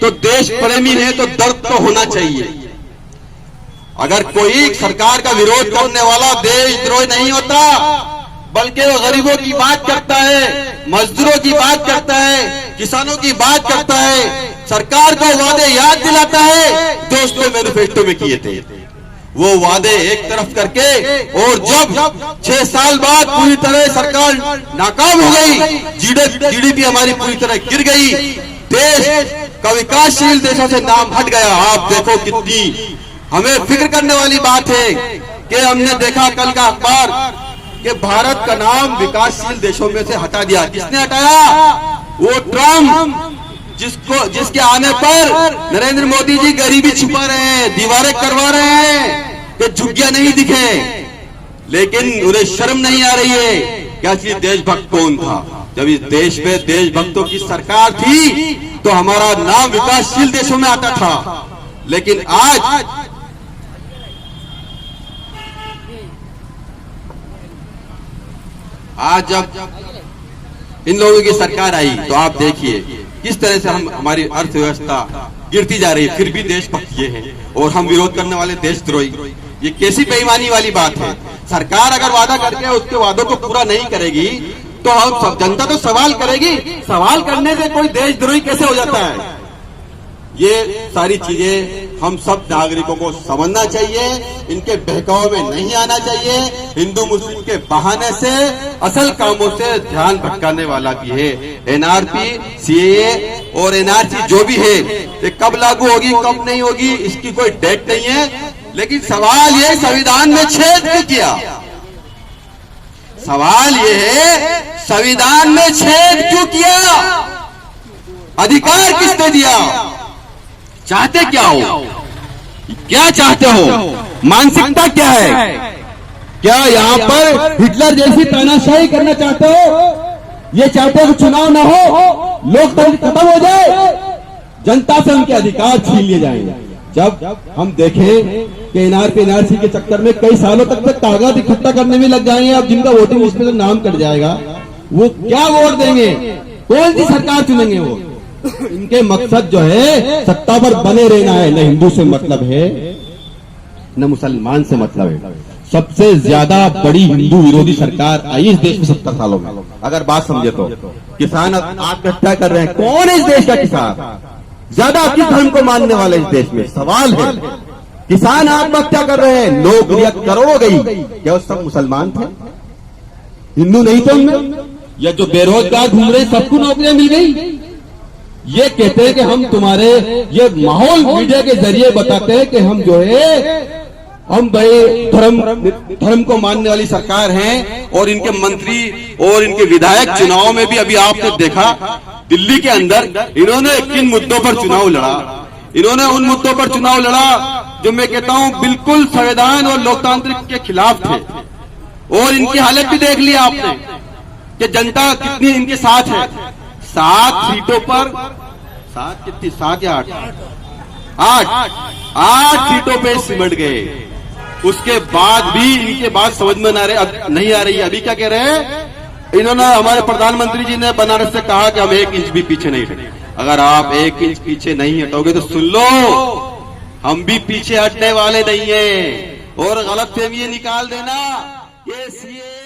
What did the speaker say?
तो देश प्रेमी है तो दर्द तो होना चाहिए। अगर कोई सरकार का विरोध करने वाला देशद्रोही नहीं होता, बल्कि वो गरीबों की बात करता है, मजदूरों की बात करता है, किसानों की बात करता है, सरकार को वादे याद दिलाता है जो उसने मैनिफेस्टो में किए थे, वो वादे एक तरफ करके, और जब 6 साल बाद पूरी तरह सरकार नाकाम हो गई, जीडीपी हमारी पूरी तरह गिर गई, देश का विकासशील देशों से नाम हट गया। आप देखो कितनी हमें फिक्र करने वाली बात है कि हमने देखा कल का अखबार कि भारत का नाम विकासशील देशों में से हटा दिया। किसने हटाया? वो ट्रम्प, जिसके आने पर नरेंद्र मोदी जी गरीबी छुपा रहे हैं, दीवारें करवा रहे हैं कि झुग्गियां नहीं दिखे, लेकिन उन्हें शर्म नहीं आ रही है कि असली देशभक्त कौन था। जब इस देश में देशभक्तों की सरकार थी तो हमारा नाम विकासशील देशों में आता था, लेकिन आज जब इन लोगों की सरकार आई तो आप देखिए किस तरह से हमारी अर्थव्यवस्था गिरती जा रही है, फिर भी देशभक्त ये है और हम विरोध करने वाले देशद्रोही। ये कैसी बेईमानी वाली बात है। सरकार अगर वादा करके उसके वादों को पूरा नहीं करेगी तो हम सब जनता तो सवाल करेगी। सवाल करने से कोई देशद्रोही कैसे हो जाता है? ये सारी चीजें हम सब नागरिकों को समझना चाहिए, इनके बहकाव में नहीं आना चाहिए। हिंदू मुस्लिम के बहाने से असल कामों से ध्यान भटकाने वाला भी है। एनआरपी, सीएए और एनआरसी जो भी है, ये कब लागू होगी कब नहीं होगी इसकी कोई डेट नहीं है, लेकिन सवाल ये संविधान में छेद क्यों किया? सवाल ये है संविधान में छेद क्यों किया? अधिकार किसने दिया? चाहते क्या हो? क्या चाहते हो? मानसिकता क्या है? क्या यहाँ पर हिटलर जैसी तानाशाही करना चाहते हो? ये चाहते हो चुनाव ना हो, लोकतंत्र खत्म हो जाए, जनता से उनके अधिकार छीन लिए जाएंगे। जब हम देखें कि एनआरसी के चक्कर में कई सालों तक कागज इकट्ठा करने में लग जाएंगे, अब जिनका वोटिंग लिस्ट में नाम कट जाएगा वो क्या वोट देंगे? कौन सी सरकार चुनेंगे? वो इनके मकसद जो है सत्ता पर बने रहना है, न हिंदू से मतलब है न मुसलमान से मतलब है। सबसे ज्यादा बड़ी हिंदू विरोधी सरकार आई इस देश में 70 सालों में। अगर बात समझे तो किसान आत्महत्या कर रहे हैं, कौन है इस देश का किसान? ज्यादा किस धर्म को मानने वाले इस देश में? सवाल है। किसान आत्महत्या कर रहे हैं, नौकरियां करोड़ों गई, क्या वो सब मुसलमान थे? हिंदू नहीं थे उनमें? या जो बेरोजगार घूम रहे सबको नौकरियां मिल गई? ये कहते हैं कि हम तुम्हारे, ये माहौल मीडिया के जरिए बताते हैं कि हम जो है हम भाई धर्म को मानने वाली सरकार हैं। और इनके मंत्री और इनके विधायक चुनाव में भी अभी आपने देखा दिल्ली के अंदर इन्होंने किन मुद्दों पर चुनाव लड़ा। इन्होंने उन मुद्दों पर चुनाव लड़ा जो मैं कहता हूं बिल्कुल संविधान और लोकतांत्रिक के खिलाफ थे। और इनकी हालत भी देख ली आपने कि जनता कितनी इनके साथ है। 7 सीटों पर 7 या 8 सीटों पे सिमट गए। उसके बाद भी इनके बात समझ में नहीं आ रही है। अभी क्या कह रहे हैं? इन्होंने, हमारे प्रधानमंत्री जी ने बनारस से कहा कि हम 1 इंच भी पीछे नहीं हटेंगे। अगर आप 1 इंच पीछे नहीं हटोगे तो सुन लो, हम भी पीछे हटने वाले नहीं है। और गलतफहमी ये निकाल देना, ये सीए